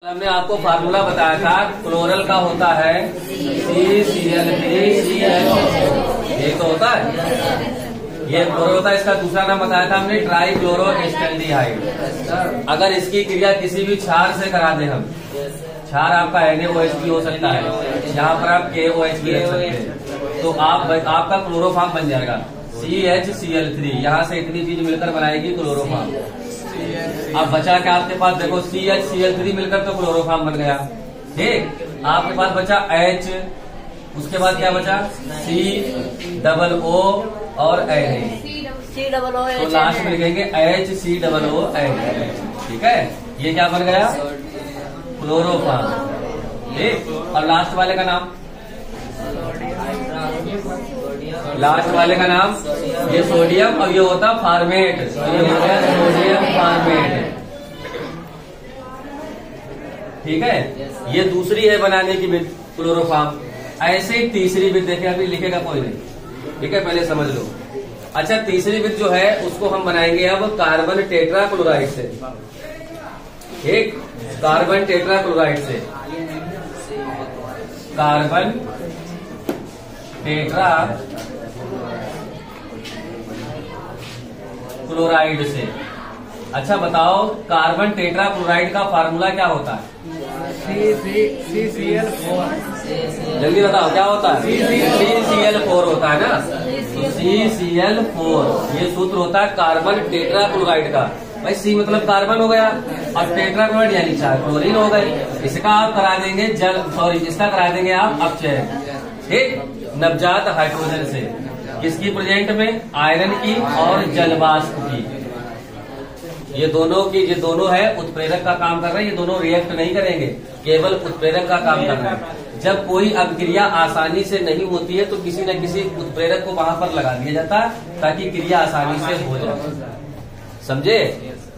हमने आपको फार्मूला बताया था क्लोरल का होता है CCl3Cl। ये तो होता है, ये क्लोरल होता है। इसका दूसरा नाम बताया था हमने ट्राई क्लोरो एस्टेल्डिहाइड। अगर इसकी क्रिया किसी भी क्षार से करा दे हम, क्षार आपका NaOH भी हो सकता है, यहाँ पर आप KOH भी रख सकते हैं, तो आपका क्लोरोफॉर्म बन जाएगा CHCl3। यहाँ से इतनी चीज मिलकर बनाएगी क्लोरोफॉर्म। अब बचा क्या आपके पास, देखो CHCl3 मिलकर तो क्लोरोफॉर्म बन गया। ठीक, आपके पास बचा H, उसके बाद क्या बचा COO और Na, तो लास्ट में लिखेंगे HCOO Na। ठीक है, ये क्या बन गया क्लोरोफॉर्म। ठीक, और लास्ट वाले का नाम, लास्ट वाले का नाम ये सोडियम, और ये होता फार्मेट, तो ये हो गया सोडियम फार्मेट। ठीक है, ये दूसरी है बनाने की विधि क्लोरोफॉर्म। ऐसे ही तीसरी विधि देखे, अभी लिखेगा कोई नहीं, ठीक है, पहले समझ लो। अच्छा, तीसरी विधि जो है उसको हम बनाएंगे अब कार्बन टेट्रा क्लोराइड से। एक कार्बन टेट्रा क्लोराइड से, कार्बन टेट्रा क्लोराइड से। अच्छा बताओ, कार्बन टेट्रा क्लोराइड का फार्मूला क्या होता है? CCl4। जल्दी बताओ क्या होता है? CCl4 होता है ना, तो CCl4 ये सूत्र होता है कार्बन टेट्रा क्लोराइड का। भाई C मतलब कार्बन हो गया, और टेट्रा क्लोराइड यानी 4 क्लोरीन हो गए। इसका आप करा देंगे इसका करा देंगे आप अपचय। ठीक, नवजात हाइड्रोजन से, किसकी प्रेजेंट में? आयरन की और जलवाष्प की। ये दोनों है उत्प्रेरक का काम कर रहे हैं। ये दोनों रिएक्ट नहीं करेंगे, केवल उत्प्रेरक का काम कर रहे हैं। जब कोई अभिक्रिया आसानी से नहीं होती है तो किसी न किसी उत्प्रेरक को वहां पर लगा दिया जाता है ताकि क्रिया आसानी से हो जाए। समझे?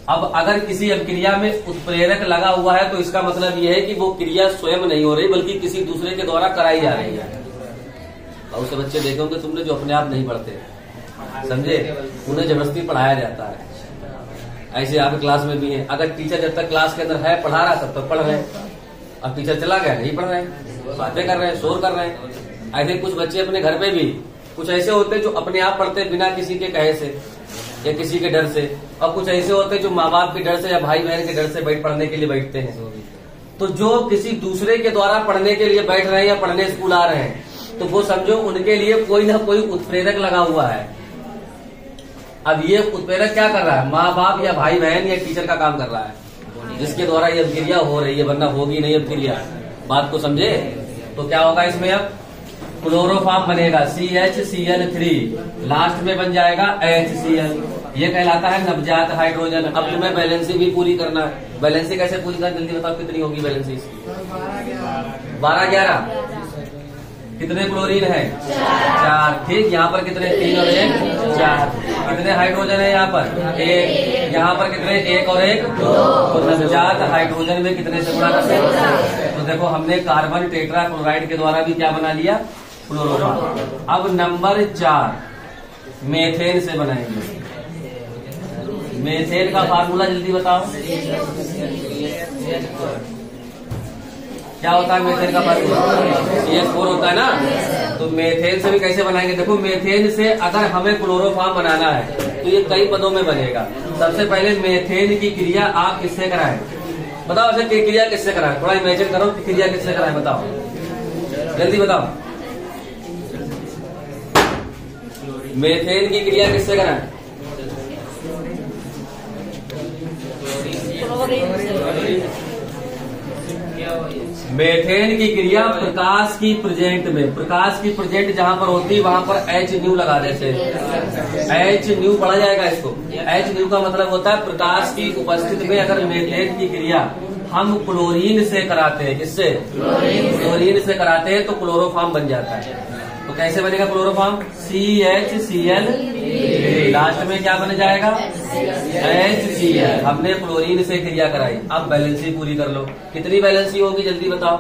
अब अगर किसी अभिक्रिया में उत्प्रेरक लगा हुआ है तो इसका मतलब यह है कि वो क्रिया स्वयं नहीं हो रही, बल्कि किसी दूसरे के द्वारा कराई जा रही है। बहुत से बच्चे देखे होंगे तुमने जो अपने आप नहीं पढ़ते, समझे, उन्हें जबरदस्ती पढ़ाया जाता है। ऐसे आपके क्लास में भी है, अगर टीचर जब तक क्लास के अंदर है पढ़ा रहा तब तक पढ़ रहे हैं, अब टीचर चला गया नहीं पढ़ रहे हैं, बातें कर रहे हैं, शोर कर रहे हैं। ऐसे कुछ बच्चे अपने घर पे भी कुछ ऐसे होते हैं जो अपने आप पढ़ते बिना किसी के कहे से या किसी के डर से, और कुछ ऐसे होते हैं जो माँ बाप के डर से या भाई बहन के डर से पढ़ने के लिए बैठते हैं। तो जो किसी दूसरे के द्वारा पढ़ने के लिए बैठ रहे हैं या पढ़ने स्कूल आ रहे हैं, तो वो समझो उनके लिए कोई ना कोई उत्प्रेरक लगा हुआ है। अब ये उत्प्रेरक क्या कर रहा है? माँ बाप या भाई बहन या टीचर का काम कर रहा है, जिसके द्वारा ये अभिक्रिया हो रही है, वरना होगी नहीं अभिक्रिया। बात को समझे? तो क्या होगा इसमें, अब क्लोरोफॉर्म बनेगा CHCl3, लास्ट में बन जाएगा HCl। ये कहलाता है नवजात हाइड्रोजन। अब तुम्हें बैलेंसी भी पूरी करना है। बैलेंसी कैसे पूरी करना, जल्दी बताओ कितनी होगी बैलेंसी? 12-11। कितने क्लोरीन है? 4। ठीक, यहाँ पर कितने? 3 और 1 4। कितने हाइड्रोजन है यहाँ पर? 1। यहाँ पर कितने? 1 और 1 2। तो नवजात हाइड्रोजन में कितने से गुणा करते हैं? तो देखो हमने कार्बन टेट्रा क्लोराइड के द्वारा भी क्या बना लिया? क्लोरोफॉर्म। अब नंबर 4 मेथेन से बनाएंगे। मेथेन का फार्मूला जल्दी बताओ क्या होता है? मेथेन का फार्मूला CH4 होता है ना। तो मेथेन से भी कैसे बनाएंगे? देखो, मेथेन से अगर हमें क्लोरोफॉर्म बनाना है तो ये कई पदों में बनेगा। सबसे पहले मेथेन की क्रिया आप किससे कराएं? बताओ, ऐसे क्रिया किससे कराएं? थोड़ा इमेजिन करो कि क्रिया किससे कराएं, बताओ जल्दी बताओ। मेथेन की क्रिया किससे कराएं? मेथेन की क्रिया प्रकाश की प्रेजेंट में, प्रकाश की प्रेजेंट जहां पर होती है वहां पर H का देते हैं। H पढ़ा जाएगा इसको। H का मतलब होता है प्रकाश की उपस्थिति में अगर मेथेन की क्रिया हम क्लोरीन से कराते हैं, किससे? क्लोरीन से कराते हैं तो क्लोरोफॉर्म बन जाता है। तो कैसे बनेगा क्लोरोफॉर्म? CHCl, लास्ट में क्या बन जाएगा? HCl। हमने क्लोरीन से क्रिया कराई। अब बैलेंसी पूरी कर लो। कितनी बैलेंसी होगी जल्दी बताओ,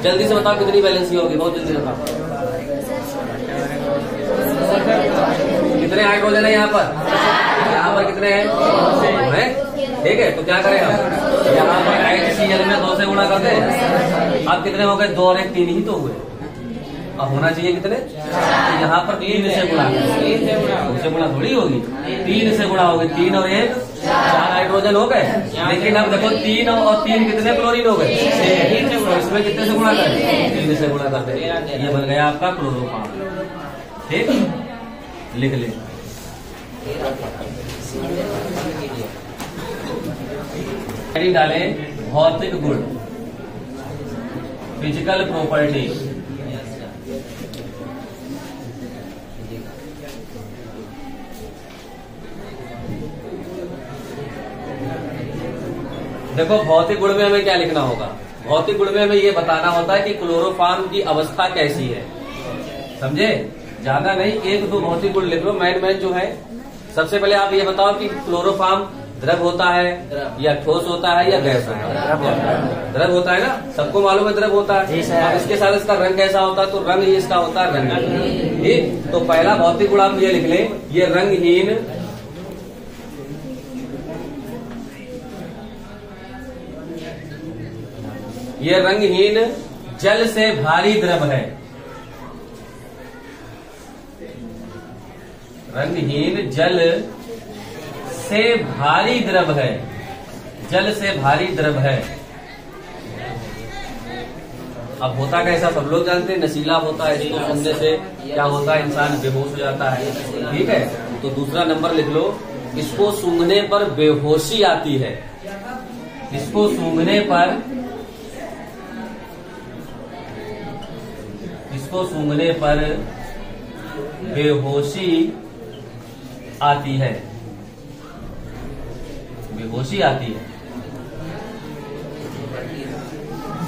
जल्दी से बताओ कितनी बैलेंसी होगी, बहुत जल्दी बताओ। कितने हाइड्रोजन है यहाँ पर? यहाँ पर कितने हैं? ठीक है, तो क्या करें हम? यहाँ पर HCl में 2 से गुणा कर दे। अब कितने हो गए? 2 और 1 3 ही तो हुए। अब होना चाहिए कितने? तो यहाँ पर 3 से गुणा, 2 से गुणा थोड़ी होगी, 3 से गुणा होगी। 3 और 1 4 हाइड्रोजन हो गए। लेकिन अब देखो 3 और 3 कितने क्लोरीन हो गए? 6। तो इसमें कितने से गुणा करें? 3 से गुणा करते। ये बन गया आपका क्लोरोफॉर्म। ठीक, लिख ले। डालें भौतिक गुण, फिजिकल प्रॉपर्टी। देखो भौतिक गुण में हमें क्या लिखना होगा? भौतिक गुण में हमें ये बताना होता है कि क्लोरोफॉर्म की अवस्था कैसी है। समझे? ज्यादा नहीं, 1-2 भौतिक गुण लिख लो। मैन जो है, सबसे पहले आप ये बताओ कि क्लोरोफॉर्म द्रव होता है या ठोस होता है या गैस होता है? द्रव होता है ना, सबको मालूम है द्रव होता है। अब इसके साथ इसका रंग कैसा होता है? तो रंग ही इसका होता है रंगहीन। ठीक, तो पहला भौतिक गुण आप ये लिख लें, ये रंगहीन, ये रंगहीन जल से भारी द्रव है। रंगहीन जल से भारी द्रव है, जल से भारी द्रव है। अब होता कैसा सब लोग जानते हैं, नशीला होता है। इसको सुनने से क्या होता है? इंसान बेहोश हो जाता है। ठीक है, तो दूसरा नंबर लिख लो, इसको सूंघने पर बेहोशी आती है। इसको सूंघने पर, इसको सूंघने पर बेहोशी आती है, बेहोशी आती है।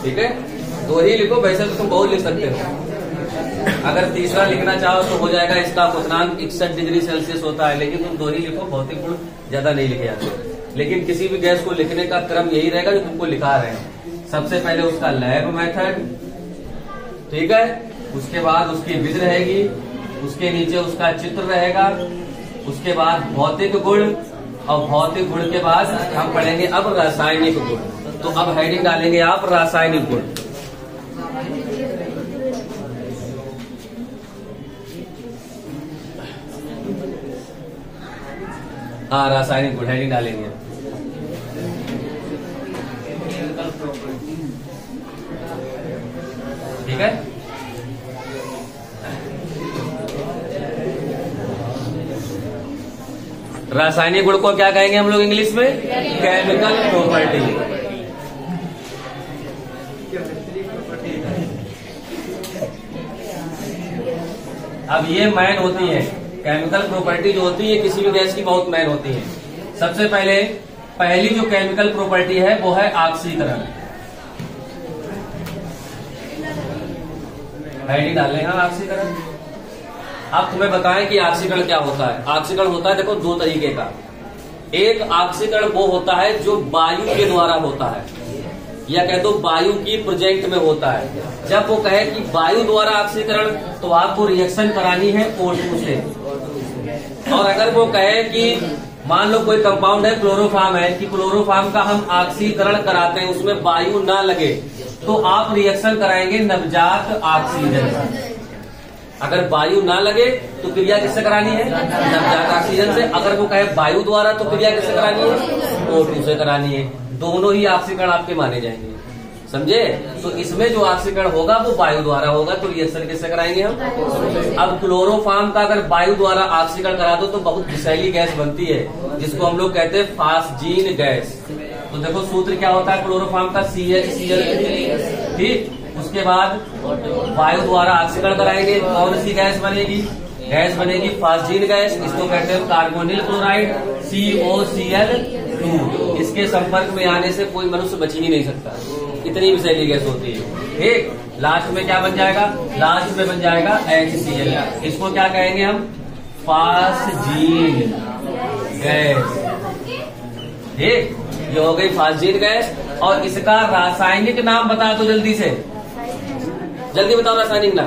ठीक है, 2 ही लिखो, वैसे तो तुम बहुत लिख सकते हो। अगर तीसरा लिखना चाहो तो हो जाएगा, इसका क्वथनांक 61 डिग्री सेल्सियस होता है, लेकिन तुम 2 ही लिखो, भौतिक गुण ज्यादा नहीं लिखे जाते। लेकिन किसी भी गैस को लिखने का क्रम यही रहेगा जो तुमको लिखा रहे हैं। सबसे पहले उसका लैब मेथड, ठीक है, उसके बाद उसकी विधि रहेगी, उसके नीचे उसका चित्र रहेगा, उसके बाद भौतिक गुण, और भौतिक गुण के बाद हम पढ़ेंगे अब रासायनिक गुण। तो अब हेडिंग डालेंगे आप रासायनिक गुण। हाँ, रासायनिक गुण हेडिंग डालेंगे। ठीक है, रासायनिक गुण को क्या कहेंगे हम लोग इंग्लिश में? Chemical property. अब ये मैन होती है, केमिकल प्रॉपर्टी जो होती है किसी भी गैस की बहुत मैन होती है। सबसे पहले पहली जो केमिकल प्रॉपर्टी है वो है ऑक्सीकरण। हेडिंग डाल लें, हाँ, ऑक्सीकरण। अब तुम्हें बताएं कि ऑक्सीकरण क्या होता है। ऑक्सीकरण होता है, देखो 2 तरीके का। एक ऑक्सीकरण वो होता है जो वायु के द्वारा होता है, या कह दो वायु की प्रेजेंट में होता है। जब वो कहे कि वायु द्वारा ऑक्सीकरण, तो आपको रिएक्शन करानी है O2 से। और अगर वो कहे कि मान लो कोई कंपाउंड है, क्लोरोफॉर्म है, कि क्लोरोफॉर्म का हम ऑक्सीकरण कराते हैं, उसमें वायु ना लगे, तो आप रिएक्शन कराएंगे नवजात ऑक्सीजन। अगर वायु ना लगे तो क्रिया किससे करानी है? नवजात ऑक्सीजन से। अगर वो कहे वायु द्वारा, तो क्रिया किससे करानी है? O2 से करानी है। दोनों ही ऑक्सीकरण आपके माने जाएंगे, समझे? तो इसमें जो ऑक्सीकरण होगा वो वायु द्वारा होगा, तो रिएक्शन किससे कराएंगे हम? अब क्लोरोफॉर्म का अगर वायु द्वारा ऑक्सीकरण करा दो तो बहुत विषैली गैस बनती है, जिसको हम लोग कहते हैं फास्जीन गैस। तो देखो सूत्र क्या होता है क्लोरोफॉर्म का? CH ठीक। उसके बाद वायु द्वारा ऑक्सीकरण कराएंगे, कौन सी गैस बनेगी? गैस बनेगी फास्जीन गैस। इसको कहते हैं कार्बोनिल क्लोराइड, COCl2। इसके संपर्क में आने से कोई मनुष्य बच ही नहीं सकता, इतनी विषैली गैस होती है। ठीक, लास्ट में क्या बन जाएगा? लास्ट में बन जाएगा HCl। इसको क्या कहेंगे हम? Phosgene gas. ठीक, ये हो गई फास्जीन गैस। और इसका रासायनिक नाम बता दो जल्दी से, जल्दी बताओ रासायनिक नाम।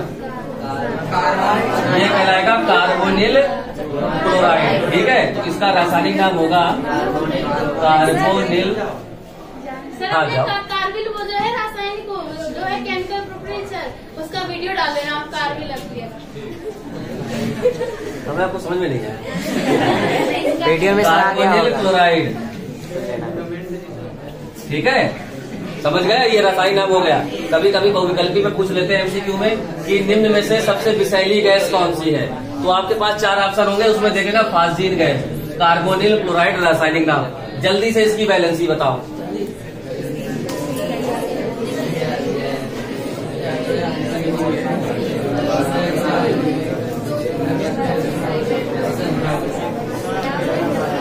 ये कहलाएगा कार्बोनिल क्लोराइड। ठीक है, तो इसका रासायनिक नाम होगा कार्बोनिल सर हाँ हमने जाओ। कार्बिल वो जो है रासायनिक जो है केमिकल प्रोपरेचर उसका वीडियो डाल देना आप कार्बिल हमें आपको समझ में नहीं आया। वीडियो में कार्बोनिल क्लोराइड, ठीक है, समझ गए, ये रासायनिक नाम हो गया। कभी कभी बहुविकल्पी में पूछ लेते हैं एमसीक्यू में कि निम्न में से सबसे विषैली गैस कौन सी है, तो आपके पास 4 ऑप्शन होंगे, उसमें देखेगा फास्जीन गैस, कार्बोनिल क्लोराइड रासायनिक नाम। जल्दी से इसकी वैलेंसी बताओ।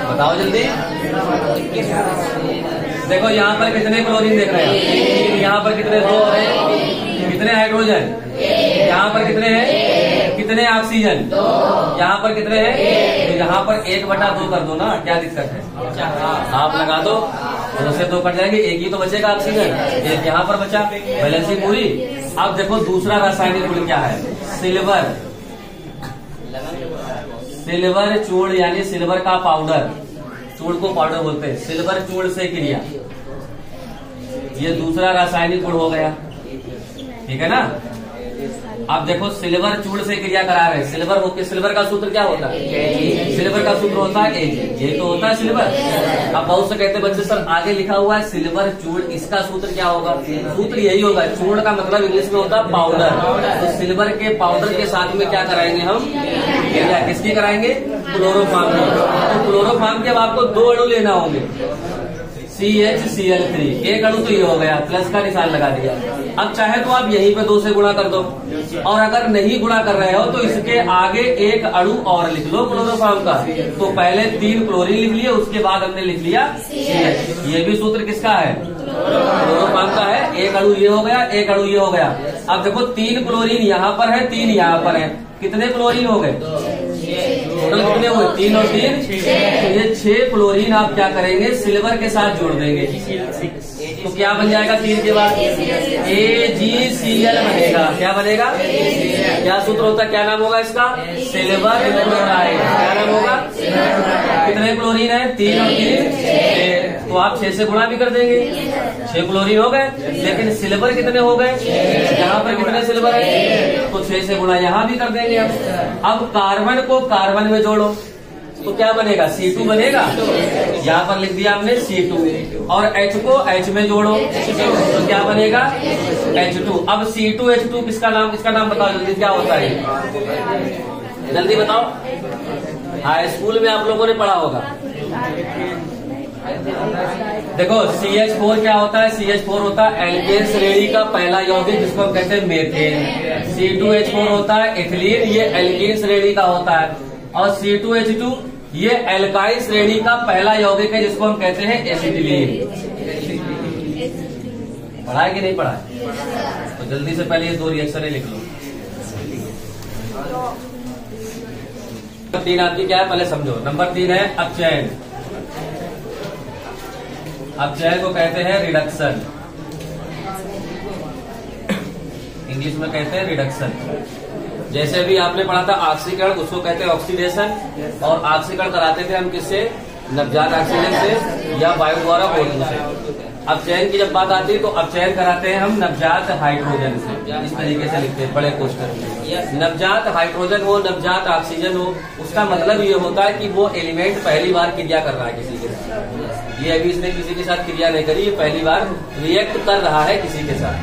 बताओ जल्दी। देखो यहाँ पर कितने क्लोरीन देख रहे हैं, यहाँ पर कितने 2 है, कितने हाइड्रोजन, यहाँ पर कितने हैं, कितने ऑक्सीजन, यहाँ पर कितने हैं, तो यहाँ पर 1/2 कर दो ना, क्या दिक्कत है, आप लगा दो, 2 से 2 कट जाएंगे, एक ही तो बचेगा ऑक्सीजन, एक यहाँ पर बचा, बैलेंसी पूरी। अब देखो दूसरा रासायनिक गुण क्या है, सिल्वर, सिल्वर चूर्ण यानी सिल्वर का पाउडर, चूर्ण को पाउडर बोलते हैं, सिल्वर चूर्ण से क्रिया, ये दूसरा रासायनिक गुण हो गया, ठीक है ना। अब देखो सिल्वर चूर्ण से क्रिया करा रहे हैं, सिल्वर होके सिल्वर का सूत्र क्या होता है, सिल्वर का सूत्र होता है Ag, ये तो होता है सिल्वर। अब बहुत से कहते हैं बच्चे सर आगे लिखा हुआ है सिल्वर चूर्ण, इसका सूत्र क्या होगा, सूत्र यही होगा, चूर्ण का मतलब इंग्लिश में होता है पाउडर, तो सिल्वर के पाउडर के साथ में क्या कराएंगे हम, क्रिया किसकी कराएंगे, क्लोरोफॉर्म की। तो क्लोरोफॉर्म के अब आपको 2 अणु लेना होंगे, CHCl3, एक अणु तो ये हो गया, प्लस का निशान लगा दिया। अब चाहे तो आप यहीं पे 2 से गुणा कर दो, और अगर नहीं गुणा कर रहे हो तो इसके आगे एक अणु और लिख लो क्लोरोफॉर्म का, तो पहले 3 क्लोरीन लिख लिए, उसके बाद हमने लिख लिया CH। ये भी सूत्र किसका है, क्लोरोफॉर्म का है, एक अणु ये हो गया, एक अणु ये हो गया। अब देखो 3 क्लोरीन यहाँ पर है, 3 यहाँ पर है, कितने क्लोरीन हो गए, टोटल कितने हुए, 3 और 3, तो ये 6 क्लोरीन आप क्या करेंगे, सिल्वर के साथ जोड़ देंगे, तो क्या बन जाएगा 3 के बाद, AgCl बनेगा, क्या बनेगा, क्या सूत्र होता है, क्या नाम होगा इसका, सिल्वर क्लोराइड, क्या नाम होगा, कितने क्लोरीन है, 3 और 3, 6, तो आप 6 से गुणा भी कर देंगे, 6 क्लोरीन हो गए, लेकिन सिल्वर कितने हो गए, यहाँ पर कितने सिल्वर है, तो 6 से गुणा यहाँ भी कर देंगे। अब कार्बन को कार्बन में जोड़ो, तो क्या बनेगा, C2 बनेगा, यहाँ पर लिख दिया हमने C2, और H को H में जोड़ो, तो क्या बनेगा, H2। अब C2H2 किसका नाम बताओ जल्दी, क्या होता है, जल्दी बताओ, हाई स्कूल में आप लोगों ने पढ़ा होगा। देखो CH4 क्या होता है, CH4 होता है एल्केन श्रेणी का पहला यौगिक, जिसको हम कहते हैं मेथेन। C2H4 होता है एथिलीन, ये एल्कीन श्रेणी का होता है, और C2H2 ये एल्काइल श्रेणी का पहला यौगिक है, जिसको हम कहते हैं एसिटिलीन। पढ़ा है कि नहीं पढ़ा है, तो जल्दी से पहले ये 2 रिएक्शन लिख लो। 3 आपकी क्या है पहले समझो। नंबर 3 है अपचयन, अपचयन को कहते हैं रिडक्शन, इंग्लिश में कहते हैं रिडक्शन। जैसे अभी आपने पढ़ा था ऑक्सीकरण, उसको कहते हैं ऑक्सीडेशन, और ऑक्सीकरण कराते थे हम किससे, नवजात ऑक्सीजन से या वायु द्वारा बोलने से। अपचयन की जब बात आती है तो अपचयन कराते हैं हम नवजात हाइड्रोजन से, इस तरीके से लिखते हैं बड़े पोस्टर में, नवजात हाइड्रोजन हो, नवजात ऑक्सीजन हो, उसका मतलब ये होता है कि वो एलिमेंट पहली बार क्रिया कर रहा है किसी के साथ, ये अभी इसने किसी के साथ क्रिया नहीं करी, ये पहली बार रिएक्ट कर रहा है किसी के साथ।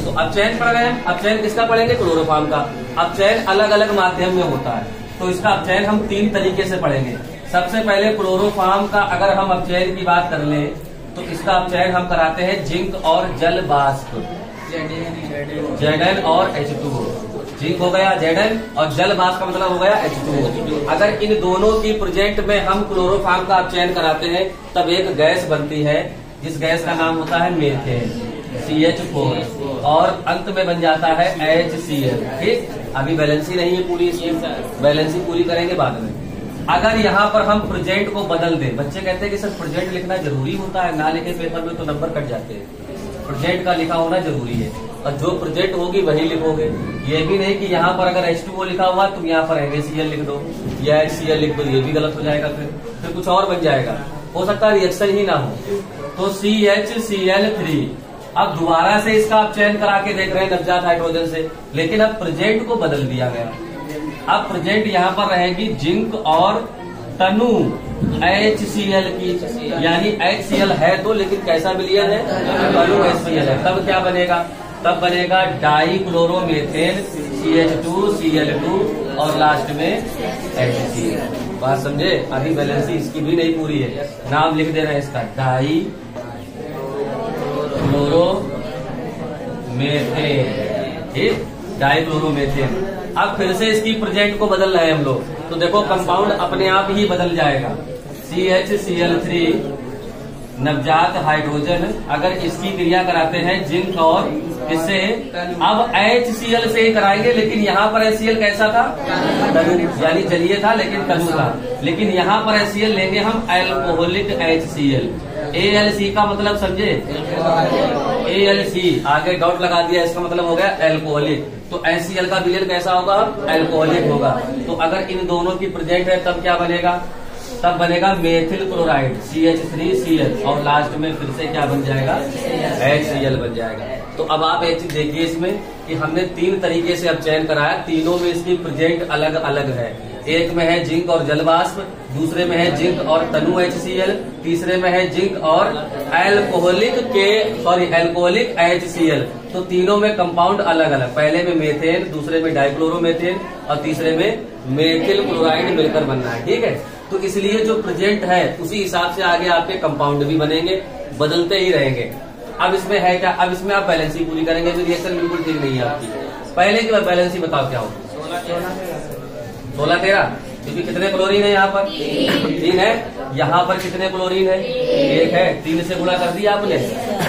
तो अपचयन पढ़ रहे हैं, अपचयन किसका पढ़ेंगे, क्लोरोफॉर्म का। अपचयन अलग अलग माध्यम में होता है, तो इसका अपचयन हम 3 तरीके से पढ़ेंगे। सबसे पहले क्लोरोफॉर्म का अगर हम अपचयन की बात कर ले तो इसका अपचयन हम कराते हैं जिंक और जल वाष्प, Zn और H2O, जिंक हो गया Zn और जल वाष्प का मतलब हो गया H2O। अगर इन दोनों की प्रेजेंट में हम क्लोरोफॉर्म का अपचयन कराते हैं तब एक गैस बनती है, जिस गैस का नाम होता है मेथेन, CH4, और अंत में बन जाता है HCl। ठीक, अभी बैलेंसी नहीं है पूरी, बैलेंसी पूरी करेंगे बाद में। अगर यहाँ पर हम प्रेजेंट को बदल दें, बच्चे कहते हैं कि सर प्रेजेंट लिखना जरूरी होता है, ना लिखे पेपर में तो नंबर कट जाते हैं। प्रेजेंट का लिखा होना जरूरी है, और जो प्रेजेंट होगी वही लिखोगे। ये भी नहीं कि यहाँ पर अगर H2O लिखा हुआ तुम यहाँ पर NaCl लिख दो या HCl लिख दो, ये भी गलत हो जाएगा, फिर कुछ और बन जाएगा, हो सकता है रिएक्शन ही ना हो। तो CHCl3। अब दोबारा से इसका आप चयन करा के देख रहे हैं नवजात हाइड्रोजन से, लेकिन अब प्रेजेंट को बदल दिया गया। अब प्रेजेंट यहाँ पर रहेगी जिंक और तनु HCl की, यानी HCl है तो, लेकिन कैसा विलयन है, तनु HCl है। तब क्या बनेगा, तब बनेगा डाइक्लोरोमेथेन CH2Cl2 और लास्ट में HCl। बात समझे? अभी बैलेंसी इसकी भी नहीं पूरी है, नाम लिख दे रहे हैं इसका, डाइक्लोरोमेथेन। ठीक, डाइक्लोरोमेथेन। अब फिर से इसकी प्रेजेंट को बदल रहे हैं हम लोग, तो देखो कंपाउंड अपने आप ही बदल जाएगा। CHCl3 नवजात हाइड्रोजन, अगर इसकी क्रिया कराते हैं जिंक और इससे, अब HCl से कराएंगे, लेकिन यहाँ पर HCl कैसा था, तनु, यानी जलीय था लेकिन तनु था। लेकिन यहाँ पर HCl लेंगे हम अल्कोहलिक HCl। ALC का मतलब समझे, ALC आगे डॉट लगा दिया, इसका मतलब हो गया अल्कोहलिक। तो HCl का विलयन कैसा होगा, अल्कोहलिक होगा। तो अगर इन दोनों की प्रेजेंट है तब क्या बनेगा, तब बनेगा मेथिल क्लोराइड CH3Cl और लास्ट में फिर से क्या बन जाएगा, HCl बन जाएगा। तो अब आप एक चीज देखिए इसमें कि हमने 3 तरीके से अब चयन कराया, तीनों में इसकी प्रेजेंट अलग अलग है। एक में है जिंक और जलवाष्प, दूसरे में है जिंक और तनु HCl, तीसरे में है जिंक और अल्कोहलिक HCl। तो तीनों में कंपाउंड अलग अलग, पहले में मेथेन, दूसरे में डाइक्लोरोमेथेन और तीसरे में मेथिल क्लोराइड मिलकर बनना है। ठीक है, तो इसलिए जो प्रेजेंट है उसी हिसाब से आगे आपके कंपाउंड भी बनेंगे, बदलते ही रहेंगे। अब इसमें है क्या, अब इसमें आप बैलेंसी पूरी करेंगे, तो रिएक्शन बिल्कुल ठीक नहीं है आपकी। पहले की बैलेंसी बताओ क्या होगा, 16-13, क्योंकि कितने क्लोरीन है यहाँ पर, 3 है। यहाँ पर कितने क्लोरीन है, 1 है। 3 से गुणा कर दिया आपने,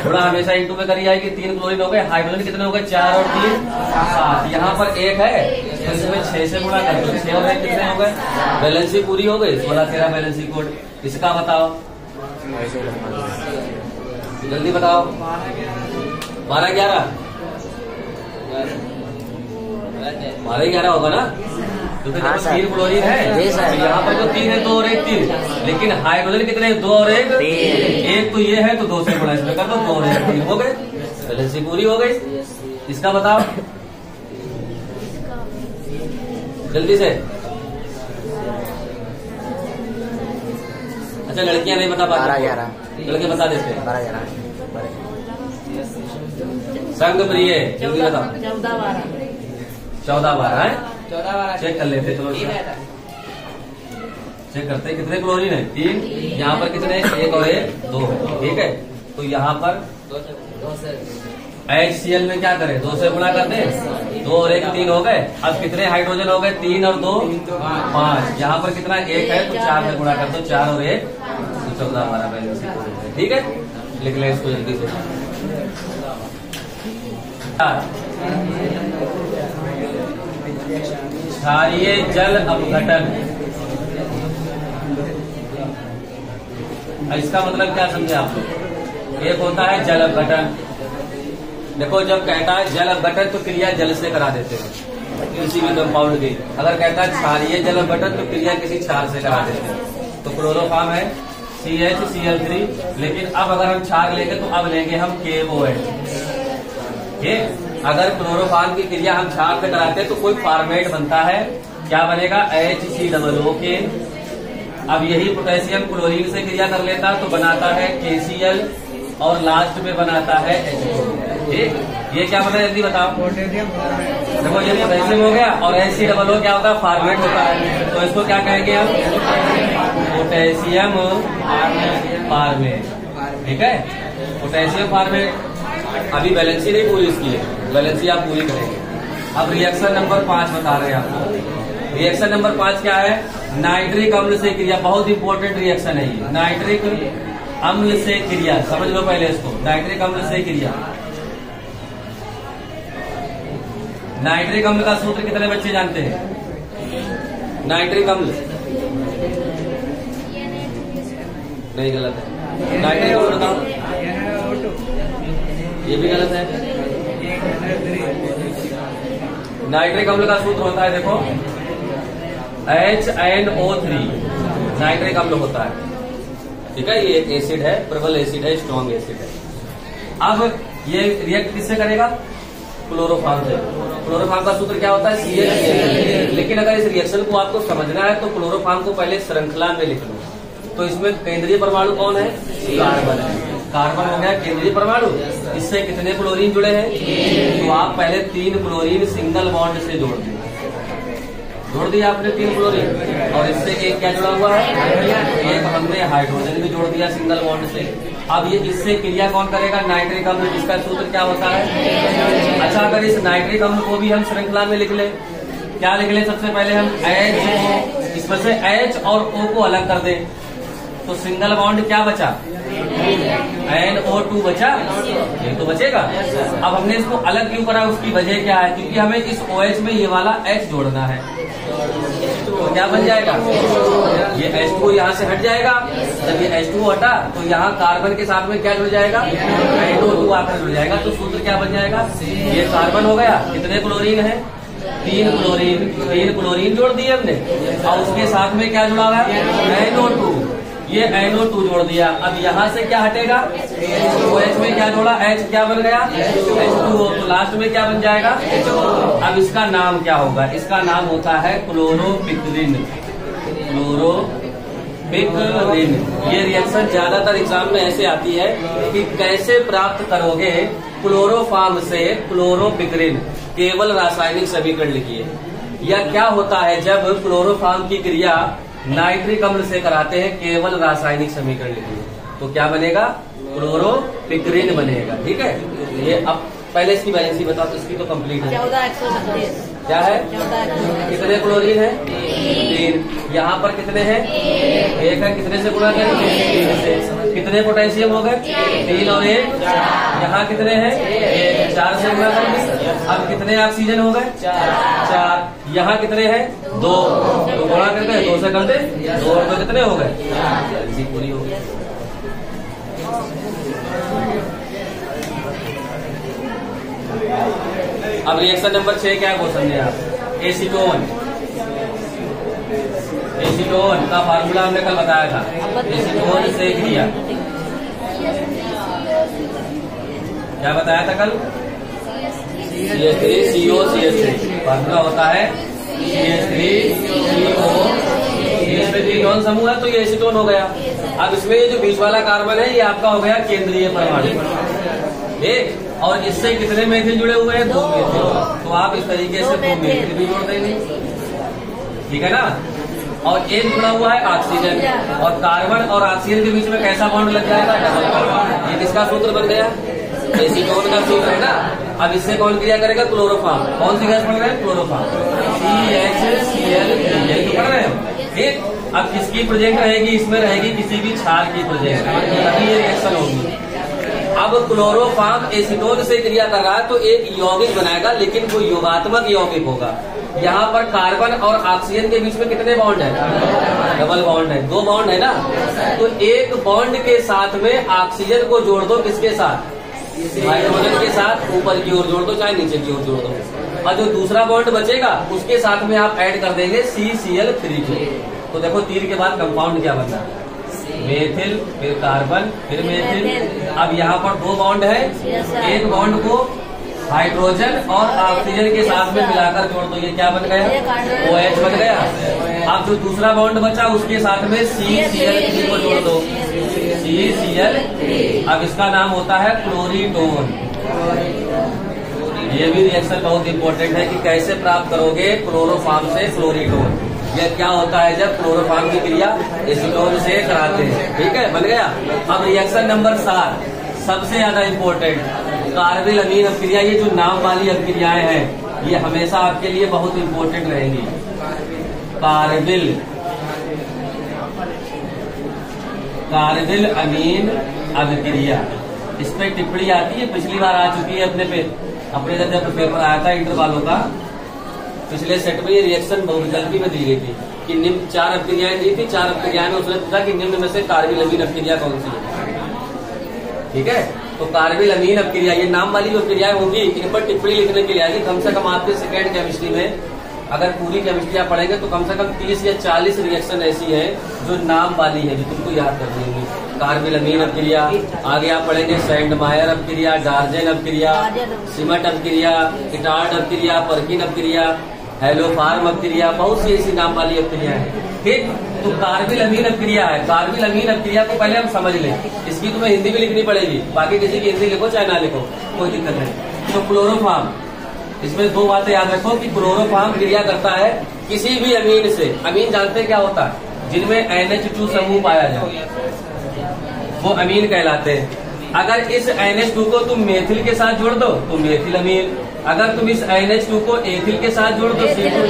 गुणा हमेशा इंटू में करी जाएगी। 3 क्लोरीन हो गए, हाइड्रोजन कितने हो गए, 4 और 3 7। यहाँ पर 1 है, तो इसमें 6 से गुणा कर दो, 6 और 1 कितने हो गए, बैलेंसी पूरी हो गई। 16-13 बैलेंसी कोड। इसका बताओ, जल्दी बताओ। 12-11 12-11 होगा ना, क्योंकि 3 क्लोरीन है। यहाँ पर जो 3 है, 2 और 1 3, लेकिन हाइड्रोजन कितने, 2 और 1 1। तो ये है तो 2 से गुणा इसमें कर दो, 2 और 1 3 हो गए, बैलेंसी पूरी हो गई। इसका बताओ जल्दी से। अच्छा, लड़कियां नहीं बता पाती, लड़के बता देते हैं। 12-11 संग प्रिय, जल्दी बताओ। 14-12 है, 14-12 चेक कर लेते, चलो चेक करते हैं कितने क्लोरीन है, 3। यहाँ पर कितने, 1 और 1 2 है। ठीक है, तो यहाँ पर HCl में क्या करें, 2 से गुणा कर दें, 2 और 1 3 हो गए। अब कितने हाइड्रोजन हो गए, 3 और 2 5। यहाँ पर कितना 1 है, तो 4 से गुणा कर दो, 4 और 1 तो 14-12 बैलेंसी। ठीक है, लिख लें इसको जल्दी से। क्षारीय जल अपघटन, इसका मतलब क्या समझे आप लोग। एक होता है जल अपघटन। देखो, जब कहता है जल अपघटन तो क्रिया जल से करा देते हैं किसी भी कंपाउंड की। अगर कहता है क्षारीय जल अपघटन तो क्रिया किसी क्षार से करा देते हैं। तो क्लोरोफॉर्म है CHCl3, लेकिन अब अगर हम क्षार लेंगे तो अब लेंगे हम KOH। ठीक, अगर क्लोरोफॉर्म की क्रिया हम क्षार से कराते हैं तो कोई फॉर्मेट बनता है, क्या बनेगा, HCOO। अब यही पोटेशियम क्लोरीन से क्रिया कर लेता तो बनाता है KCl और लास्ट में बनाता है H2। ठीक, ये क्या बना जल्दी बताओ। देखो, ये पोटेशियम हो गया और HCOO क्या होता है, फॉर्मेट होता है। तो इसको क्या कहेंगे हम, पोटेशियम फॉर्मेट। ठीक है, पोटेशियम फॉर्मेट। अभी बैलेंसी नहीं पूरी इसकी है, बैलेंसी आप पूरी करेंगे। अब रिएक्शन नंबर 5 बता रहे हैं आपको। रिएक्शन नंबर 5 क्या है, नाइट्रिक अम्ल से क्रिया। बहुत इंपॉर्टेंट रिएक्शन है ये, नाइट्रिक अम्ल से क्रिया। समझ लो पहले इसको, नाइट्रिक अम्ल से क्रिया। नाइट्रिक अम्ल का सूत्र कितने बच्चे जानते हैं, नाइट्रिक अम्ल नहीं, गलत है। नाइट्रिक अम्ल बताओ, ये भी गलत है। नाइट्रिक अम्ल का सूत्र होता है, देखो, HNO3 नाइट्रिक अम्ल होता है। ठीक है, ये एक एसिड है, प्रबल एसिड है, स्ट्रॉन्ग एसिड है। अब ये रिएक्ट किससे करेगा? क्लोरोफॉर्म से। क्लोरोफॉर्म का सूत्र क्या होता है? CH। लेकिन अगर इस रिएक्शन को आपको समझना है तो क्लोरोफॉर्म को पहले श्रृंखला में लिख लो। तो इसमें केंद्रीय परमाणु कौन है? कार्बन है। कार्बन हो गया केंद्रीय परमाणु। इससे कितने क्लोरीन जुड़े हैं? तो आप पहले 3 क्लोरीन सिंगल बॉन्ड से जोड़ दिए। जोड़ दिया आपने 3 क्लोरीन, और इससे एक क्या जुड़ा हुआ है? एक हमने हाइड्रोजन भी जोड़ दिया सिंगल बॉन्ड से। अब ये इससे क्रिया कौन करेगा? नाइट्रिक अम्ल, जिसका सूत्र क्या होता है? अच्छा, अगर इस नाइट्रिक अम्ल को भी हम श्रृंखला में लिख ले, क्या लिख ले? सबसे पहले हम H, इसमें से H और O को अलग कर दें तो सिंगल बॉन्ड क्या बचा? NO2 बचा, ये तो बचेगा। अब हमने इसको अलग क्यों करा? उसकी वजह क्या है? क्योंकि हमें इस OH में ये वाला H जोड़ना है। तो क्या बन जाएगा? ये H2 यहाँ से हट जाएगा। जब ये H2 हटा तो यहाँ कार्बन के साथ में क्या जुड़ जाएगा? NO2 आकर जुड़ जाएगा। तो सूत्र क्या बन जाएगा? ये कार्बन हो गया। कितने क्लोरीन है? 3 क्लोरीन। 3 क्लोरीन जोड़ दिए हमने, और उसके साथ में क्या जुड़ा हुआ है? NO2। ये NO2 जोड़ दिया। अब यहाँ से क्या हटेगा? OH में क्या जोड़ा? H क्या बन गया? H2O। तो लास्ट में क्या बन जाएगा? अब इसका नाम क्या होगा? इसका नाम होता है क्लोरोपिक्रिन। क्लोरोपिक्रिन। ये रिएक्शन ज्यादातर एग्जाम में ऐसे आती है कि कैसे प्राप्त करोगे क्लोरोफॉर्म से क्लोरोपिक्रिन। केवल रासायनिक समीकरण लिखिए। या क्या होता है जब क्लोरोफॉर्म की क्रिया नाइट्रिक अम्ल से कराते हैं, केवल रासायनिक समीकरण लिखिए तो क्या बनेगा? क्लोरोपिक्रिन बनेगा। ठीक है, ये अब पहले इसकी वैलेंसी बताओ। तो इसकी तो कंप्लीट है। 14 क्या है? कितने क्लोरीन है? 3। यहाँ पर कितने हैं? 1 है। कितने से गुणा करें? 3 से। कितने पोटेशियम हो गए? 3 और 1। यहाँ कितने हैं? 1। 4 से गुणा करेंगे। अब कितने ऑक्सीजन हो गए? 4। यहाँ कितने हैं? 2। तो गुणा करके 2 से कर दे। 2 और 2 कितने हो गए? पूरी हो गई। अब रिएक्शन नंबर 6 क्या है वो समझे आप? एसीटोन। एसीटोन का फार्मूला हमने कल बताया था। एसीटोन से क्रिया क्या बताया था कल? CH3COCH3। फार्मूला होता है CH3CO। इसमें कीटोन समूह है तो ये एसीटोन हो गया। अब इसमें ये जो बीच वाला कार्बन है ये आपका हो गया केंद्रीय परमाणु। एक और इससे कितने मेथिल जुड़े हुए हैं? 2 मेथिल। तो आप इस तरीके से 2 मेथिल भी जोड़ देंगे। ठीक है ना? और एक जुड़ा हुआ है ऑक्सीजन, और कार्बन और ऑक्सीजन के बीच में कैसा बॉन्ड लग जाएगा? Double bond. ये किसका सूत्र बन गया? एसीटोन का सूत्र है ना। अब इससे कौन क्रिया करेगा? क्लोरोफॉर्म। कौन सी गैस पढ़ रहे हैं? क्लोरोफॉर्म। CHCl यही तो पढ़ रहे हैं। ठीक, अब किसकी प्रेजेंट रहेगी? इसमें रहेगी किसी भी क्षार की प्रेजेंट, तभी ये रिएक्शन होगी। अब क्लोरोफॉर्म एसीटोन से क्रिया कर रहा है तो एक यौगिक बनाएगा, लेकिन वो योगात्मक यौगिक होगा। यहाँ पर कार्बन और ऑक्सीजन के बीच में कितने बॉन्ड है? डबल बॉन्ड है। 2 बॉन्ड है ना। तो एक बॉन्ड के साथ में ऑक्सीजन को जोड़ दो, किसके साथ? हाइड्रोजन के साथ। ऊपर की ओर जोड़ दो चाहे नीचे की ओर जोड़ दो, और जो दूसरा बॉन्ड बचेगा उसके साथ में आप ऐड कर देंगे CCl3। तो देखो 3 के बाद कंपाउंड क्या बनता है? मेथिल, फिर कार्बन, फिर मेथिल। अब यहाँ पर 2 बॉन्ड है। एक बॉन्ड को हाइड्रोजन और ऑक्सीजन के साथ में मिलाकर जोड़ दो, ये क्या बन गया? OH बन गया। अब जो दूसरा बॉन्ड बचा उसके साथ में CCl3 को जोड़ दो, CCl। अब इसका नाम होता है क्लोरीटोन। ये भी रिएक्शन बहुत इंपॉर्टेंट है कि कैसे प्राप्त करोगे क्लोरोफॉर्म से क्लोरीटोन। यह क्या होता है जब क्लोरोफॉर्म की क्रिया एसीटोन से कराते हैं। ठीक है, बन गया। अब रिएक्शन नंबर 7 सबसे ज्यादा इंपॉर्टेंट, कार्बिल अमीन अभिक्रिया। ये जो नाम वाली अभिक्रियाएं हैं ये हमेशा आपके लिए बहुत इंपॉर्टेंट रहेंगी। कार्बिल अमीन अभिक्रिया, इस पे टिप्पणी आती है, पिछली बार आ चुकी है अपने जब पेपर आया था इंटर वालों का। पिछले सेट में ये रिएक्शन बहुविकल्पी में दी गई थी कि निम्न 4 अभिक्रियाएं दी थी। 4 अभिक्रियाएं में उसने पूछा कि निम्न में से कार्बिल अमीन अभिक्रिया कौन सी है। ठीक है, तो कार्बिल अमीन अभिक्रिया, ये नाम वाली जो क्रियाएं होंगी इन पर टिप्पणी लिखने के लिए आएगी। कम से कम आपके सेकेंड केमिस्ट्री में अगर पूरी केमिस्ट्री आप पढ़ेंगे तो कम से कम 30 या 40 रिएक्शन ऐसी है जो नाम वाली है, जो तुमको याद कर देंगी। कार्बिलमीन अपक्रिया, आगे आप पढ़ेंगे सैंडमायर अपक्रिया, डार्जेन अपक्रिया, सिमट अपक्रिया, किटार्ड अपक्रिया, पर्किन अपक्रिया, हेलोफार्म अपक्रिया, बहुत सी ऐसी नाम वाली अपक्रिया है। ठीक, तो कार्बिलमीन अपक्रिया है। कार्बिलमीन अपक्रिया को पहले हम समझ लें, इसकी तुम्हें हिंदी में लिखनी पड़ेगी, बाकी किसी की हिंदी लिखो चाहे ना लिखो, कोई दिक्कत नहीं। तो क्लोरोफार्म, इसमें दो बातें याद रखो कि क्लोरोफार्म क्रिया करता है किसी भी अमीन से। अमीन जानते हैं क्या होता है? जिनमें NH2 समूह पाया जाए वो अमीन कहलाते हैं। अगर इस NH2 को तुम मेथिल के साथ जोड़ दो तो मेथिल अमीन, अगर तुम इस NH2 को एथिल के साथ जोड़ दो C2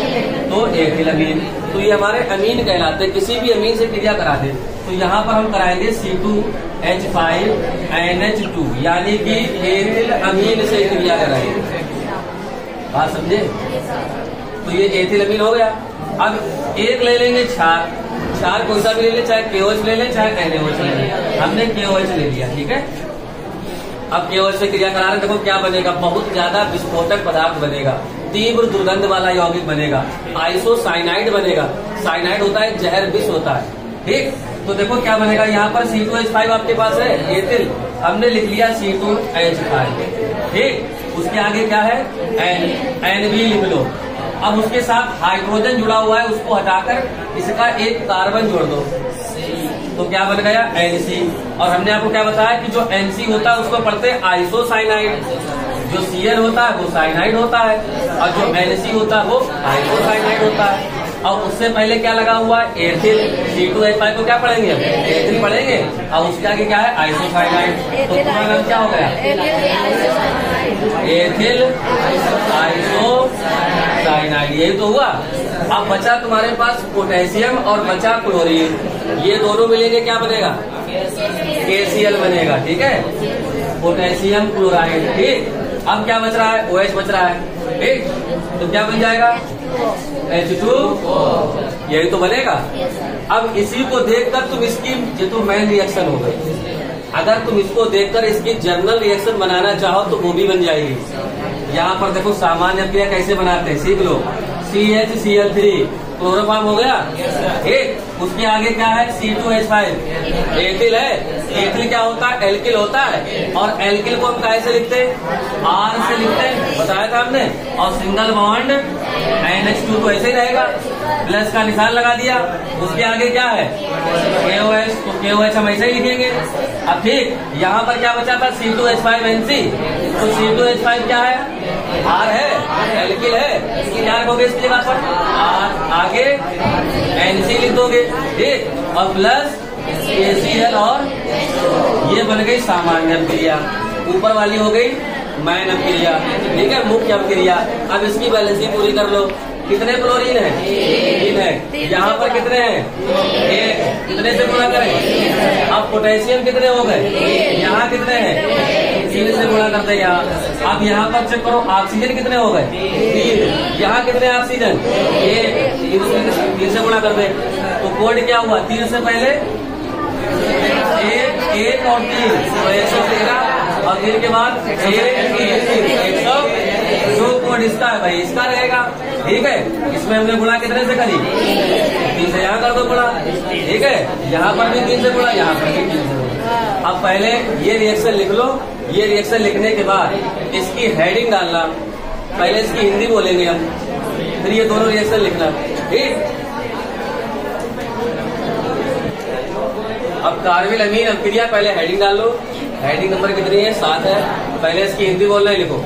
तो एथिल अमीन। तो ये हमारे अमीन कहलाते हैं, किसी भी अमीन से क्रिया करा दे। तो यहाँ पर हम कराएंगे C2H5NH2, यानी कि एथिल अमीन से क्रिया कराएंगे। बात समझे? तो ये एथिल अमीन हो गया। अब एक ले लेंगे क्षार, क्षार कोई सा भी ले लें, चाहे KOH ले लें चाहे NaOH ले लें। हमने KOH ले लिया, ठीक है। अब KOH से क्रिया करा रहे, देखो क्या बनेगा, बहुत ज्यादा विस्फोटक पदार्थ बनेगा, तीव्र दुर्गंध वाला यौगिक बनेगा, आइसोसाइनाइड बनेगा। साइनाइड होता है जहर विष होता है, ठीक। तो देखो क्या बनेगा, यहाँ पर C2H5 आपके पास है एथिल, हमने लिख लिया C2H5, ठीक। उसके आगे क्या है, NB लिख लो। अब उसके साथ हाइड्रोजन जुड़ा हुआ है, उसको हटाकर इसका एक कार्बन जोड़ दो, तो क्या बन गया, NC। और हमने आपको क्या बताया कि जो NC होता है उसको पढ़ते हैं आइसोसाइनाइड, जो Cl होता है वो साइनाइड होता है, और जो NC होता है वो आइसोसाइनाइड होता है। और उससे पहले क्या लगा हुआ है, एथिल। C2H5 को क्या पढ़ेंगे हम, एथिल पढ़ेंगे, और उसके आगे क्या है, आइसोसाइनाइड। तो पूरा नाम क्या हो गया, एथिल आइसोसाइनाइड, यही तो हुआ। अब बचा तुम्हारे पास पोटेशियम और बचा क्लोरीन, ये दोनों मिलेंगे क्या बनेगा, KCl बनेगा, ठीक है, पोटेशियम क्लोराइड, ठीक। अब क्या बच रहा है, OH बच रहा है, ठीक। तो क्या बन जाएगा, H2, यही तो बनेगा। अब इसी को देखकर तुम इसकी, ये तो मेन रिएक्शन हो गई, अगर तुम इसको देखकर इसकी जर्नल रिएक्शन बनाना चाहो तो वो भी बन जाएगी। यहाँ पर देखो सामान्य क्रिया कैसे बनाते हैं, सीख लो। CHCl3 क्लोरोफॉर्म हो गया, ठीक। उसके आगे क्या है, C2H5 एथिल है। एथिल क्या होता है, एल्किल होता है, और एल्किल को हम कैसे लिखते हैं, R से लिखते हैं, बताया था हमने। और सिंगल बॉन्ड NH2 तो ऐसे ही रहेगा, प्लस का निशान लगा दिया। उसके आगे क्या है, KOH, तो KOH हम ऐसे ही लिखेंगे। अब ठीक, यहाँ पर क्या बचा था, C2H5NC, तो C2H5 क्या है, R है, एल्किल है, क्या रखोगे इसकी जगह पर, R, आगे NC लिख दोगे, ठीक, और प्लस KCl, और ये बन गई सामान्य अपक्रिया। ऊपर वाली हो गई मैन अपक्रिया, ठीक है, मुख्य अपक्रिया। अब इसकी बैलेंसिंग पूरी कर लो। कितने क्लोरीन है, 3 है। यहाँ पर कितने हैं, 1, कितने से गुणा करें। अब पोटेशियम कितने हो गए, यहाँ कितने हैं, 3 से गुणा करते हैं यहाँ। अब यहाँ पर चेक करो, ऑक्सीजन कितने हो गए, 3। यहाँ कितने ऑक्सीजन, 1, 3 से गुणा कर दे। तो कोड क्या हुआ, 3 से पहले 1 और 3, तो 113, और 3 के बाद 100। जो कोड इसका है भाई इसका रहेगा, ठीक है। इसमें हमने गुणा कितने से करी, 3 से, यहाँ कर दो गुणा, ठीक है। यहाँ पर भी 3 से गुणा, यहाँ पर भी 3 से गुणा। अब पहले ये रिएक्शन लिख लो। ये रिएक्शन लिखने के बाद इसकी हेडिंग डालना, पहले इसकी हिंदी बोलेंगे हम, फिर ये दोनों रिएक्शन लिखना, ठीक। अब कार्बिलमीन अपक्रिया, पहले हेडिंग डाल लो। हेडिंग नंबर कितनी है, 7 है। पहले इसकी हिंदी बोलना है, लिखो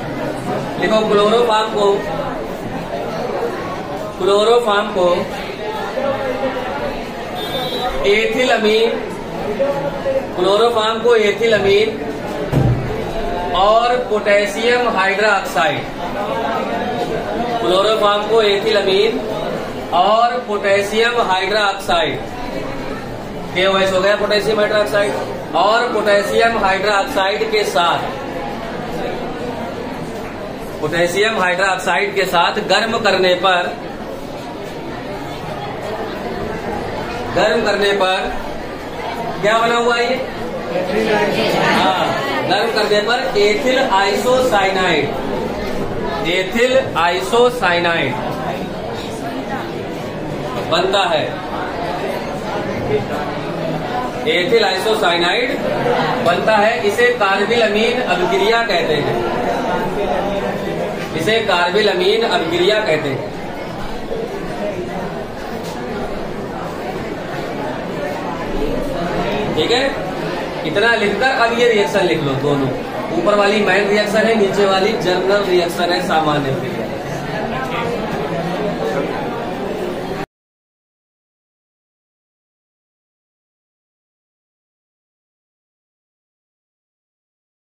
क्लोरोफॉर्म को एथिल अमीन और पोटेशियम हाइड्रोक्साइड, क्लोरोफॉर्म को एथिल अमीन और पोटेशियम हाइड्रोक्साइड, KOH हो गया पोटेशियम हाइड्रोक्साइड, और पोटेशियम हाइड्रोक्साइड के साथ गर्म करने पर क्या बना हुआ है ये, गर्म करने पर एथिल आइसोसाइनाइड, बनता है। एथिल आइसोसाइनाइड बनता है। इसे कार्बिल अमीन अभिक्रिया कहते हैं। इसे कार्बिल अमीन अभिक्रिया कहते हैं। ठीक है, इतना लिखकर अब ये रिएक्शन लिख लो दोनों। ऊपर वाली माइल्ड रिएक्शन है, नीचे वाली जर्नल रिएक्शन है सामान्य।